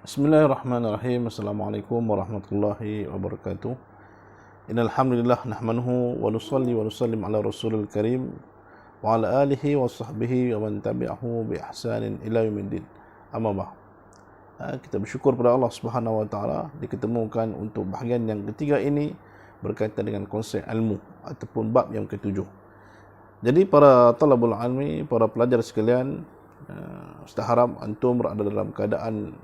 Bismillahirrahmanirrahim. Assalamualaikum warahmatullahi wabarakatuh. Innal hamdalillah nahmanuhu wa nusalli wa nusallim ala rasulil karim wa ala alihi wa sahbihi wa man tabi'ahu bi ihsanin ila yaumiddin. Amma ba'd. Kita bersyukur pada Allah Subhanahu wa taala diketemukan untuk bahagian yang ketiga ini berkaitan dengan konsep ilmu ataupun bab yang ketujuh. Jadi para talabul ilmi, para pelajar sekalian, Ustaz harap antum berada dalam keadaan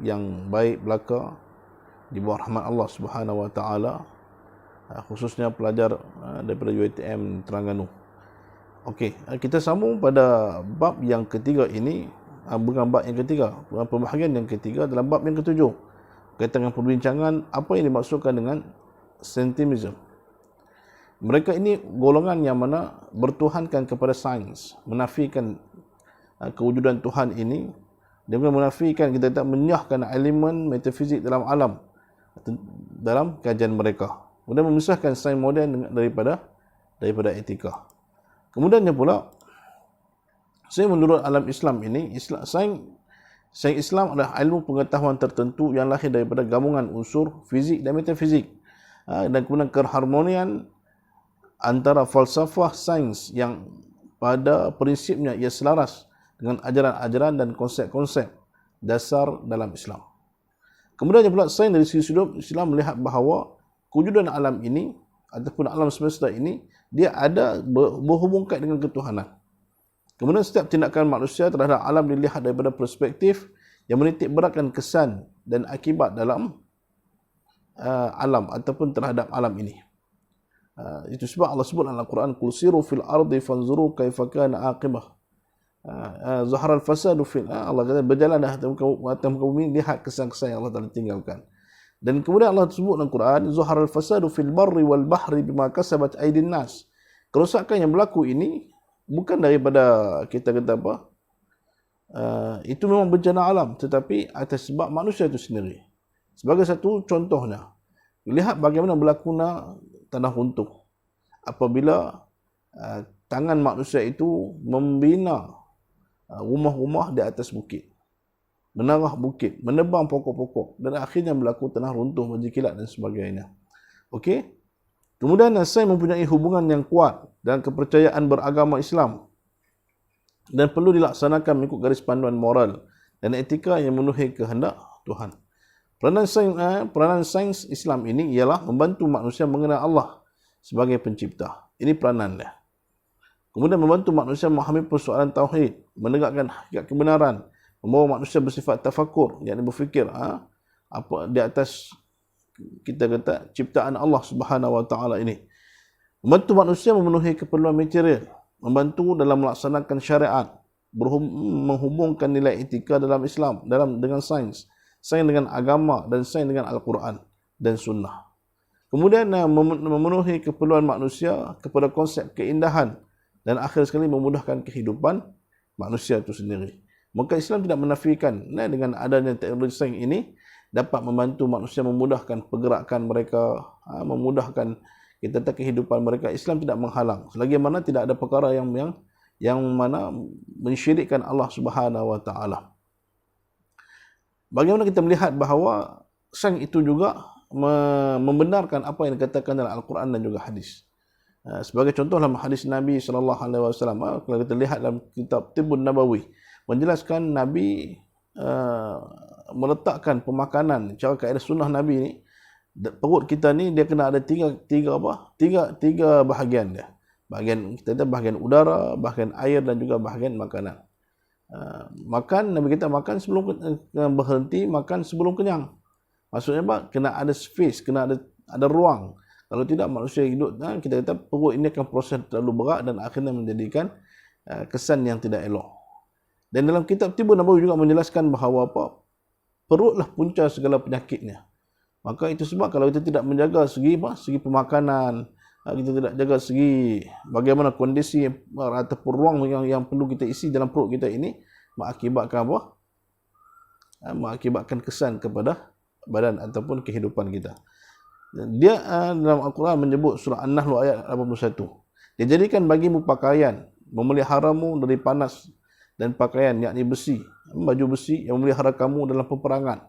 yang baik belaka di bawah rahmat Allah Subhanahu wa taala, khususnya pelajar daripada UiTM Terengganu. Okey, kita sambung pada bab yang ketiga ini, bukan bab yang ketiga, pembahagian yang ketiga dalam bab yang ketujuh, berkaitan dengan perbincangan apa yang dimaksudkan dengan sentimentalism. Mereka ini golongan yang mana bertuhankan kepada sains, menafikan kewujudan Tuhan ini. Dia menafikan, kita tak menyahkan elemen metafizik dalam alam dalam kajian mereka. Kemudian memisahkan sains moden daripada etika. Kemudiannya pula, saya menurut alam Islam ini, sains Islam adalah ilmu pengetahuan tertentu yang lahir daripada gabungan unsur fizik dan metafizik, dan kemudian keharmonian antara falsafah sains yang pada prinsipnya ia selaras dengan ajaran-ajaran dan konsep-konsep dasar dalam Islam. Kemudian pula sains dari segi sudut Islam melihat bahawa kewujudan alam ini ataupun alam semesta ini dia ada berhubung kait dengan ketuhanan. Kemudian setiap tindakan manusia terhadap alam dilihat daripada perspektif yang menitik beratkan kesan dan akibat dalam alam ataupun terhadap alam ini. Itu sebab Allah sebut dalam Al-Quran, "Qul siru fil ardi fanzuru kaifa kana aqibah zahara al-fasadu fil." Allah kata berjalan dah atas muka bumi, lihat kesan-kesan yang Allah Taala tinggalkan. Dan kemudian Allah sebut dalam Quran, "Zahara al-fasadu fil barri wal bahri bima kasabat aydin nas." Kerosakan yang berlaku ini bukan daripada kita kata apa, itu memang bencana alam, tetapi atas sebab manusia itu sendiri. Sebagai satu contohnya, lihat bagaimana berlakunya tanah runtuh apabila tangan manusia itu membina rumah-rumah di atas bukit, menarah bukit, menebang pokok-pokok, dan akhirnya berlaku tanah runtuh, berjikilat dan sebagainya. Okey. Kemudian sains mempunyai hubungan yang kuat dengan kepercayaan beragama Islam dan perlu dilaksanakan mengikut garis panduan moral dan etika yang memenuhi kehendak Tuhan. Peranan sains Islam ini ialah membantu manusia mengenal Allah sebagai pencipta. Ini peranan dia. Kemudian membantu manusia memahami persoalan tauhid, menegakkan hakikat kebenaran, membawa manusia bersifat tafakur, yakni berfikir apa di atas kita kata ciptaan Allah Subhanahu wa taala ini. Membantu manusia memenuhi keperluan material, membantu dalam melaksanakan syariat, menghubungkan nilai etika dalam Islam dengan sains dengan agama dan sains dengan Al-Quran dan Sunnah. Kemudian memenuhi keperluan manusia kepada konsep keindahan dan akhir sekali memudahkan kehidupan manusia itu sendiri. Maka Islam tidak menafikan dengan adanya teknologi sains ini dapat membantu manusia memudahkan pergerakan mereka, memudahkan kita kehidupan mereka. Islam tidak menghalang. Selagi mana tidak ada perkara yang mana mensyirikkan Allah Subhanahu wa taala. Bagaimana kita melihat bahawa sains itu juga membenarkan apa yang dikatakan dalam Al-Quran dan juga hadis. Sebagai contoh dalam hadis Nabi SAW, kalau kita lihat dalam kitab Tibbun Nabawi, menjelaskan Nabi meletakkan pemakanan, cara kaedah sunnah Nabi ni, perut kita ni dia kena ada tiga bahagian dia. Bahagian kita ada bahagian udara, bahagian air dan juga bahagian makanan. Nabi kita makan sebelum berhenti, makan sebelum kenyang. Maksudnya apa? Kena ada space, kena ada ruang. Kalau tidak manusia hidup, kita kata perut ini akan proses terlalu berat dan akhirnya menjadikan kesan yang tidak elok. Dan dalam kitab Tibbun Nabawi juga menjelaskan bahawa perutlah punca segala penyakitnya. Maka itu sebab kalau kita tidak menjaga segi pemakanan, kita tidak jaga segi bagaimana kondisi ataupun ruang yang perlu kita isi dalam perut kita ini, mengakibatkan apa? Mengakibatkan kesan kepada badan ataupun kehidupan kita. Dia dalam Al-Quran menyebut surah An-Nahl ayat 81. Dia jadikan bagimu pakaian, memeliharamu dari panas dan pakaian, yakni besi, baju besi yang memelihara kamu dalam peperangan.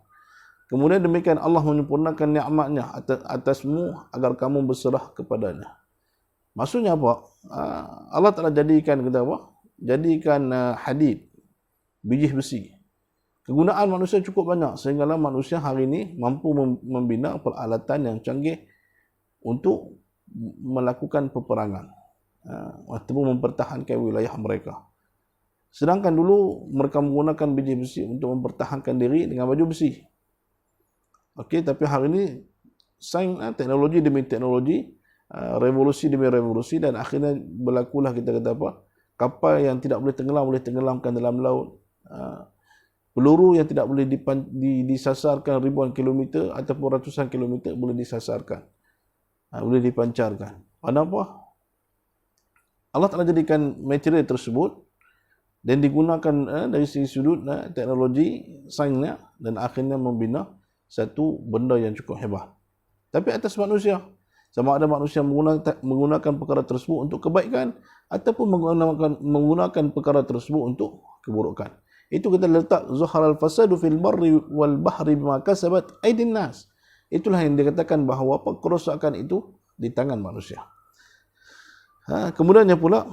Kemudian demikian Allah menyempurnakan nikmatnya atasmu agar kamu berserah kepadanya. Maksudnya apa? Allah telah jadikan kita apa? Jadikan hadid, biji besi. Kegunaan manusia cukup banyak sehinggalah manusia hari ini mampu membina peralatan yang canggih untuk melakukan peperangan ataupun mempertahankan wilayah mereka. Sedangkan dulu mereka menggunakan biji besi untuk mempertahankan diri dengan baju besi. Okey, tapi hari ini sains, teknologi demi teknologi, revolusi demi revolusi, dan akhirnya berlakulah kita kata apa? Kapal yang tidak boleh tenggelamkan dalam laut. Peluru yang tidak boleh disasarkan ribuan kilometer ataupun ratusan kilometer boleh disasarkan. Boleh dipancarkan. Kenapa? Allah telah jadikan material tersebut dan digunakan dari segi sudut teknologi sainsnya dan akhirnya membina satu benda yang cukup hebat. Tapi atas manusia, sama ada manusia menggunakan perkara tersebut untuk kebaikan ataupun menggunakan perkara tersebut untuk keburukan. Itu kita letak zuharal fasadu fil barri wal bahri bima kasabat aydin nas. Itulah yang dikatakan bahawa kerosakan itu di tangan manusia. Kemudiannya pula,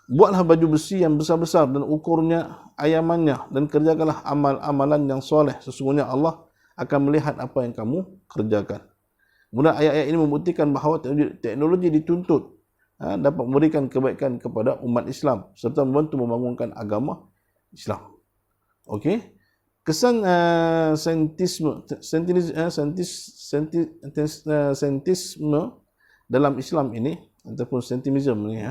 buatlah baju besi yang besar-besar dan ukurnya ayamannya dan kerjakanlah amal-amalan yang soleh. Sesungguhnya Allah akan melihat apa yang kamu kerjakan. Kemudian ayat-ayat ini membuktikan bahawa teknologi dituntut dapat memberikan kebaikan kepada umat Islam serta membantu membangunkan agama Islam. Okey. Kesan saintisme dalam Islam ini ataupun saintisme ini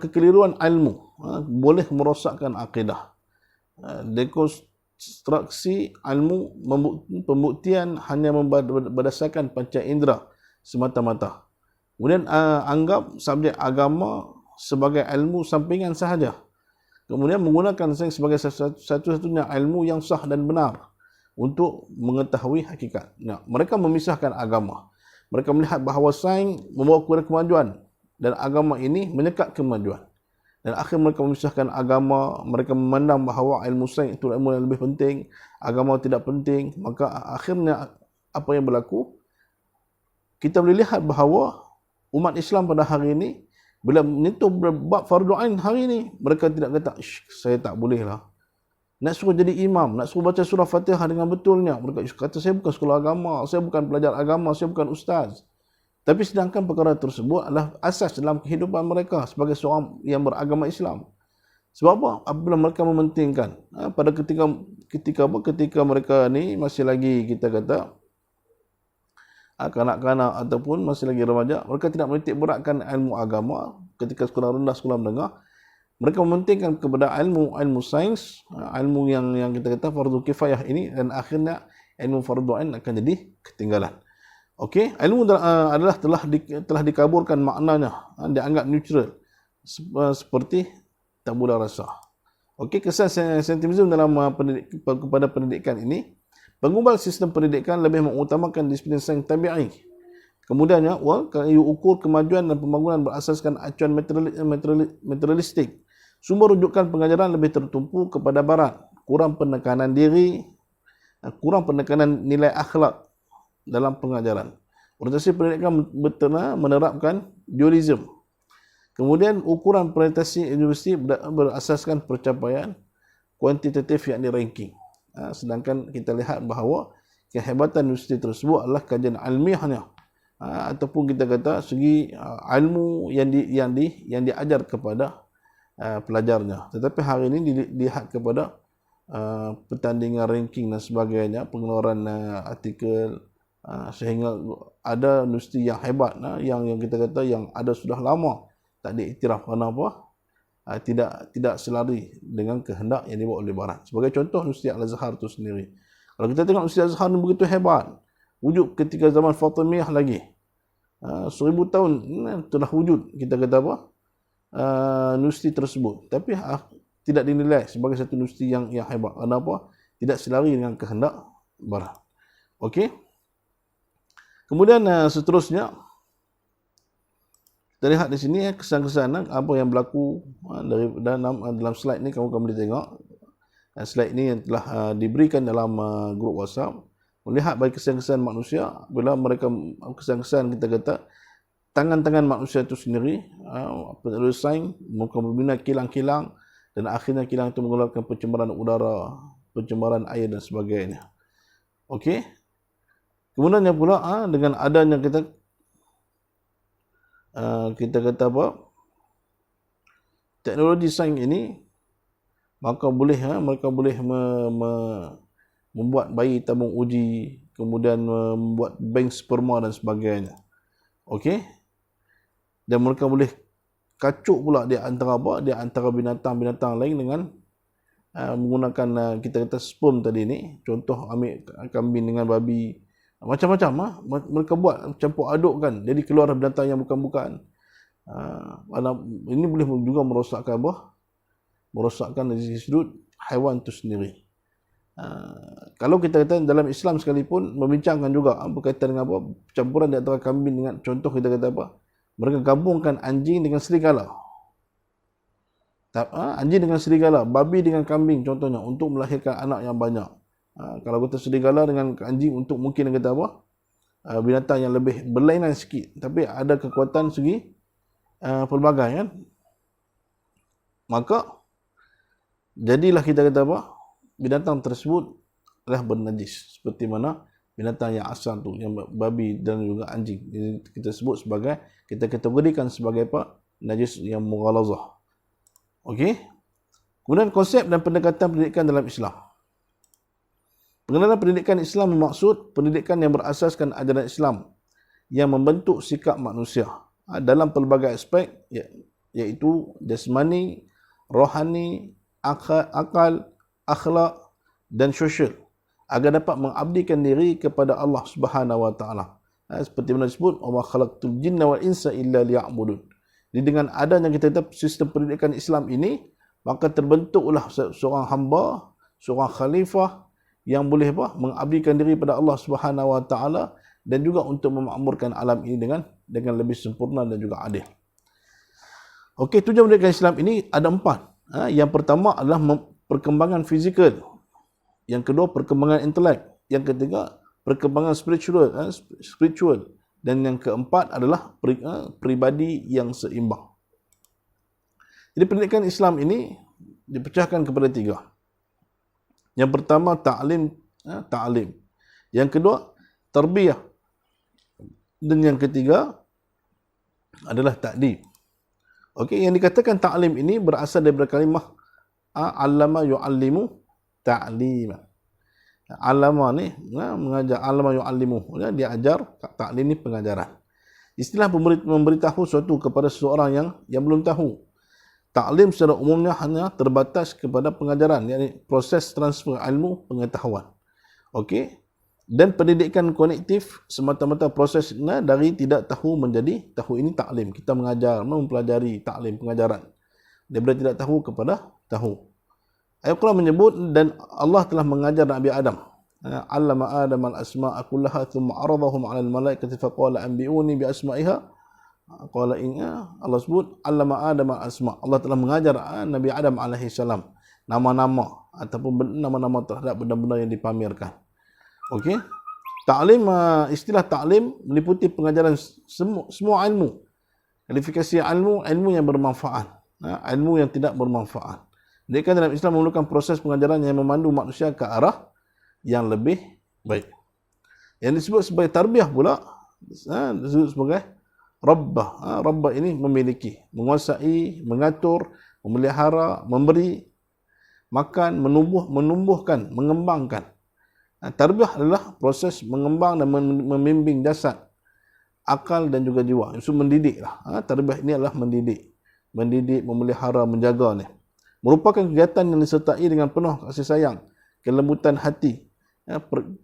kekeliruan ilmu boleh merosakkan akidah. Dekonstruksi ilmu pembuktian hanya berdasarkan panca indera semata-mata. Kemudian anggap subjek agama sebagai ilmu sampingan sahaja. Kemudian menggunakan sains sebagai satu-satunya ilmu yang sah dan benar untuk mengetahui hakikat. Nah, mereka memisahkan agama. Mereka melihat bahawa sains membawa kepada kemajuan dan agama ini menyekat kemajuan. Dan akhir mereka memisahkan agama, mereka memandang bahawa ilmu sains itu ilmu yang lebih penting, agama tidak penting. Maka akhirnya apa yang berlaku? Kita boleh lihat bahawa umat Islam pada hari ini bila menyentuh bab fardu ain hari ini, mereka tidak kata, saya tak boleh lah. Nak suruh jadi imam, nak suruh baca surah Fatihah dengan betulnya. Mereka kata, saya bukan sekolah agama, saya bukan pelajar agama, saya bukan ustaz. Tapi sedangkan perkara tersebut adalah asas dalam kehidupan mereka sebagai seorang yang beragama Islam. Sebab apa? Apabila mereka mementingkan pada ketika mereka ni masih lagi kita kata kanak-kanak ataupun masih lagi remaja, mereka tidak menitik beratkan ilmu agama ketika sekolah rendah, sekolah menengah. Mereka mementingkan kepada ilmu sains, ilmu yang kita kata fardu kifayah ini, dan akhirnya ilmu fardu ain akan jadi ketinggalan. Okey, ilmu telah dikaburkan maknanya, dianggap neutral seperti tabula rasa. Okey, kesan saintisme dalam kepada pendidikan ini, pengumbal sistem pendidikan lebih mengutamakan disiplin sains tabi'i. Kemudiannya, kayu ukur kemajuan dan pembangunan berasaskan acuan materialistik. Sumber rujukan pengajaran lebih tertumpu kepada barat, kurang penekanan diri, kurang penekanan nilai akhlak dalam pengajaran. Orientasi pendidikan menerapkan dualisme. Kemudian ukuran prestasi universiti berasaskan pencapaian kuantitatif, yakni ranking. Sedangkan kita lihat bahawa kehebatan universiti tersebut adalah kajian ilmiahnya, ataupun kita kata segi ilmu yang diajar kepada pelajarnya. Tetapi hari ini dilihat kepada pertandingan ranking dan sebagainya, pengeluaran artikel, sehingga ada universiti yang hebat, yang kita kata yang ada sudah lama tak diiktiraf. Kenapa? Tidak selari dengan kehendak yang dibawa oleh barat. Sebagai contoh, Universiti Al-Azhar itu sendiri. Kalau kita tengok Universiti Al-Azhar ini begitu hebat, wujud ketika zaman Fatimiyah lagi, 1000 tahun telah wujud kita kata apa, universiti tersebut, tapi tidak dinilai sebagai satu universiti yang hebat. Kenapa? Tidak selari dengan kehendak barat. Okey. Kemudian seterusnya, Kita lihat di sini kesan-kesan apa yang berlaku dalam slide ni, kamu boleh tengok. Slide ni yang telah diberikan dalam grup WhatsApp. Melihat bagi kesan-kesan manusia, bila mereka kesan-kesan kita kata tangan-tangan manusia itu sendiri, penerus sains, muka berbina kilang-kilang, dan akhirnya kilang itu mengeluarkan pencemaran udara, pencemaran air dan sebagainya. Okey. Kemudian yang pula dengan adanya kita kata apa? Teknologi sains ini, maka boleh mereka boleh membuat bayi tabung uji, kemudian membuat bank sperma dan sebagainya. Okey. Dan mereka boleh kacuk pula di antara apa? Di antara binatang-binatang lain dengan menggunakan kita kata sperm tadi ni. Contoh ambil kambing dengan babi, macam-macam mereka buat campur adukkan, jadi keluar binatang yang bukan-bukan. Ini boleh juga merosakkan apa? Merosakkan dari sudut haiwan itu sendiri. Kalau kita kata dalam Islam sekalipun membincangkan juga berkaitan dengan apa? Campuran di antara kambing dengan, contoh kita kata apa? Mereka gabungkan anjing dengan serigala. Anjing dengan serigala, babi dengan kambing contohnya, untuk melahirkan anak yang banyak. Kalau kata serigala dengan anjing untuk mungkin kata apa? Binatang yang lebih berlainan sikit, tapi ada kekuatan segi pelbagai kan. Maka jadilah kita kata apa? Binatang tersebut adalah bernajis, seperti mana binatang yang asal tu, yang babi dan juga anjing. Jadi kita sebut sebagai, kita kategorikan sebagai apa? Najis yang mughalazah. Okey. Kemudian konsep dan pendekatan pendidikan dalam Islam. Pengenalan pendidikan Islam bermaksud pendidikan yang berasaskan ajaran Islam yang membentuk sikap manusia dalam pelbagai aspek, iaitu jasmani, rohani, akal, akhlak dan sosial, agar dapat mengabdikan diri kepada Allah Subhanahu wa taala. Seperti mana disebut, wa ma khalaqtul jinna wal insa illa liya'budun. Jadi dengan adanya kita kata sistem pendidikan Islam ini, maka terbentuklah seorang hamba, seorang khalifah yang boleh mengabdikan diri pada Allah Subhanahu wa taala, dan juga untuk memakmurkan alam ini dengan lebih sempurna dan juga adil. Okey, tujuan pendidikan Islam ini ada 4. Yang pertama adalah perkembangan fizikal. Yang kedua, perkembangan intelek. Yang ketiga, perkembangan spiritual. Dan yang keempat adalah pribadi yang seimbang. Jadi pendidikan Islam ini dipecahkan kepada 3. Yang pertama ta'lim. Yang kedua tarbiyah. Dan yang ketiga adalah ta'dib. Okey, yang dikatakan ta'lim ini berasal daripada kalimah allama yu'allimu ta'lima. Allama ni mengajar, allama yu'allimu, dia ajar, ta'lim ni pengajaran. Istilah memberitahu sesuatu kepada seseorang yang belum tahu. Ta'lim secara umumnya hanya terbatas kepada pengajaran, iaitu proses transfer ilmu pengetahuan. Okey. Dan pendidikan konektif semata-mata proses dari tidak tahu menjadi tahu, ini ta'lim. Kita mengajar, mempelajari, ta'lim, pengajaran. Daripada tidak tahu kepada tahu. Ayat Quran menyebut, dan Allah telah mengajar Nabi Adam. Allama Adam al-asma'a kullaha thumma aradahum 'ala al-malaikati faqala anbi'uni bi asma'iha. Qala Allah sebut allama Adam al-asma'. Allah telah mengajar Nabi Adam alaihi salam nama-nama ataupun nama-nama terhadap benda-benda yang dipamerkan. Okey. Ta'lim, istilah ta'lim meliputi pengajaran semua ilmu. Kualifikasi ilmu yang bermanfaat, ilmu yang tidak bermanfaat. Jadi kan dalam Islam memerlukan proses pengajaran yang memandu manusia ke arah yang lebih baik. Yang disebut sebagai tarbiyah pula disebut sebagai rabbah. Rabbah ini memiliki, menguasai, mengatur, memelihara, memberi makan, menumbuhkan, mengembangkan. Tarbiyah adalah proses mengembang dan membimbing jasad, akal dan juga jiwa. Itu mendidik lah. Tarbiyah ini adalah mendidik, memelihara, menjaga ni. Merupakan kegiatan yang disertai dengan penuh kasih sayang, kelembutan hati,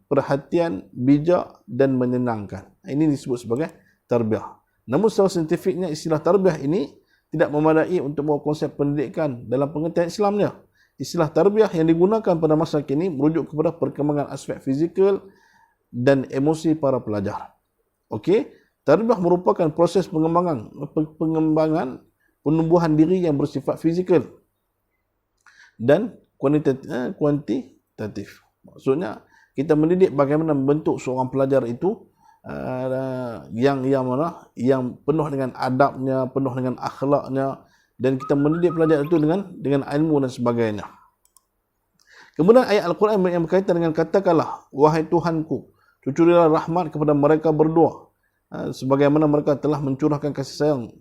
perhatian, bijak dan menyenangkan. Ini disebut sebagai tarbiyah. Namun secara saintifiknya istilah tarbiyah ini tidak memadai untuk bawa konsep pendidikan dalam pengertian Islamnya. Istilah tarbiyah yang digunakan pada masa kini merujuk kepada perkembangan aspek fizikal dan emosi para pelajar. Okey, Tarbiyah merupakan proses pengembangan penumbuhan diri yang bersifat fizikal dan kuantitatif. Maksudnya kita mendidik bagaimana membentuk seorang pelajar itu yang penuh dengan adabnya, penuh dengan akhlaknya, dan kita mendidik pelajar itu dengan ilmu dan sebagainya. Kemudian ayat Al-Quran yang berkaitan dengan katakanlah, wahai Tuhanku, cucurilah rahmat kepada mereka berdua, sebagaimana mereka telah mencurahkan kasih sayang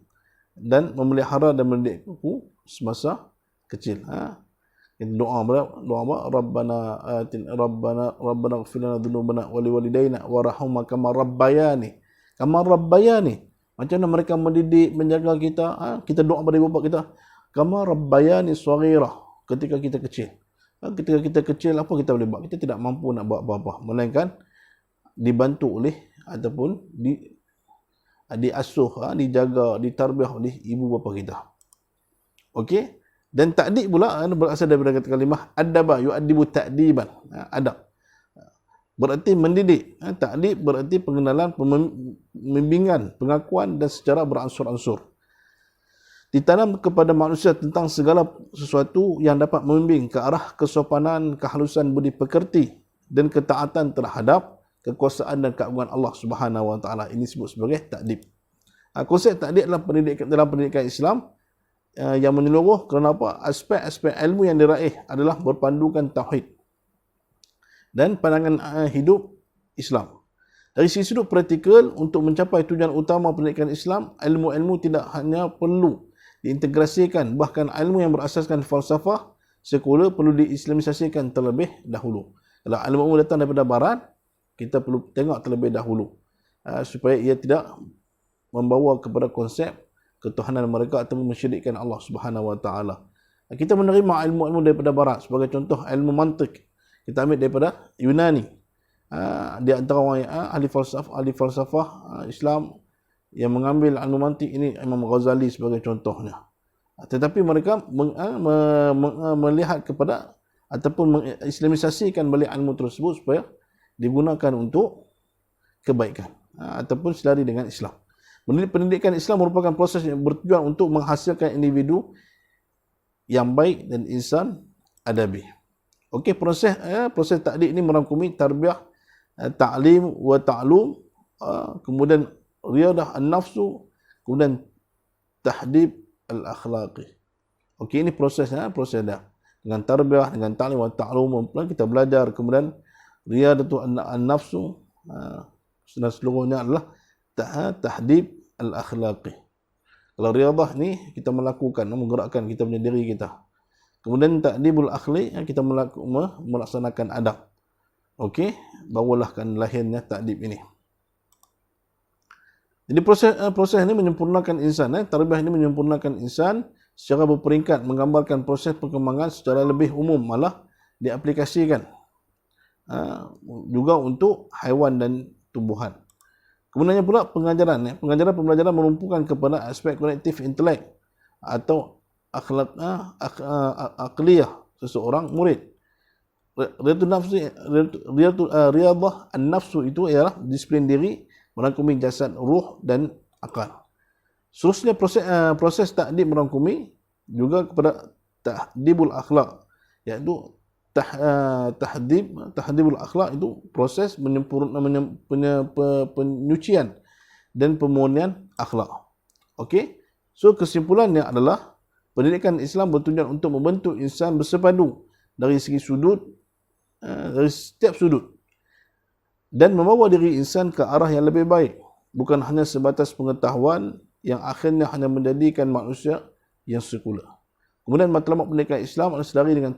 dan memelihara dan mendidikku semasa kecil. Doa apa? Rabbana ighfir lana dhunubana wa liwalidayna warhamhuma kama rabbayani. Macam mana mereka mendidik, menjaga kita? Kita doa pada ibu bapa kita, kama rabbayani shaghira, ketika kita kecil. Ketika kita kecil, apa kita boleh buat? Kita tidak mampu nak buat apa-apa, melainkan dibantu oleh ataupun diasuh, dijaga, ditarbiyah oleh ibu bapa kita. Okey? Dan ta'dib pula berasal daripada kata kalimah adaba yu'addibu ta'diban. Adab berarti mendidik. Ta'dib berarti pengenalan, pembimbingan, pengakuan dan secara beransur-ansur. Ditanam kepada manusia tentang segala sesuatu yang dapat membimbing ke arah kesopanan, kehalusan budi pekerti dan ketaatan terhadap kekuasaan dan keagungan Allah Subhanahu wa taala. Ini disebut sebagai ta'dib. Konsep ta'dib adalah dalam pendidikan Islam yang menyeluruh, kerana apa? Aspek-aspek ilmu yang diraih adalah berpandukan tauhid dan pandangan hidup Islam. Dari sisi sudut praktikal, untuk mencapai tujuan utama pendidikan Islam, ilmu-ilmu tidak hanya perlu diintegrasikan, bahkan ilmu yang berasaskan falsafah sekular perlu diislamisasikan terlebih dahulu. Kalau ilmu datang daripada barat, kita perlu tengok terlebih dahulu supaya ia tidak membawa kepada konsep ketuhanan mereka atau mensyirikkan Allah Subhanahu wa taala. Kita menerima ilmu-ilmu daripada barat, sebagai contoh ilmu mantik kita ambil daripada Yunani. Di antara orang ahli falsafah Islam yang mengambil ilmu mantik ini, Imam Ghazali sebagai contohnya. Tetapi mereka melihat kepada ataupun mengislamisasikan balik ilmu tersebut supaya digunakan untuk kebaikan ataupun selari dengan Islam. Pendidikan Islam merupakan proses yang bertujuan untuk menghasilkan individu yang baik dan insan adabi. Okey, proses ta'dib ini merangkumi tarbiyah, ta'lim wa ta'lum, kemudian riyadah an-nafsu, kemudian tahdib al-akhlaqi. Okey, ini prosesnya, proses dah. Dengan tarbiyah, dengan ta'lim wa ta'lum, kita belajar, kemudian riyadah an-nafsu, dan seluruhnya adalah tahdib al-akhlaqi. Kalau riyadah ni kita melakukan, menggerakkan kita punya diri kita. Kemudian ta'dibul akhlaq, kita melaksanakan adab. Okey, barulah kan lahirnya ta'dib ini. Jadi proses ini menyempurnakan insan, tarbiyah ini menyempurnakan insan secara berperingkat, menggambarkan proses perkembangan secara lebih umum, malah diaplikasikan juga untuk haiwan dan tumbuhan. Kemudiannya pula pengajaran. Pembelajaran menumpukan kepada aspek kolektif intelek atau akliyah seseorang murid. Riyadah an-nafsu itu ialah disiplin diri, merangkumi jasad, ruh dan akal. Seterusnya proses ta'dib merangkumi juga kepada tahdibul akhlak, iaitu tahdibul akhlak itu proses penyucian dan pemurnian akhlak. Okey, so kesimpulannya adalah pendidikan Islam bertujuan untuk membentuk insan bersepadu dari segi sudut, dari setiap sudut, dan membawa diri insan ke arah yang lebih baik, bukan hanya sebatas pengetahuan yang akhirnya hanya menjadikan manusia yang sekular. Kemudian matlamat pendidikan Islam adalah sedari dengan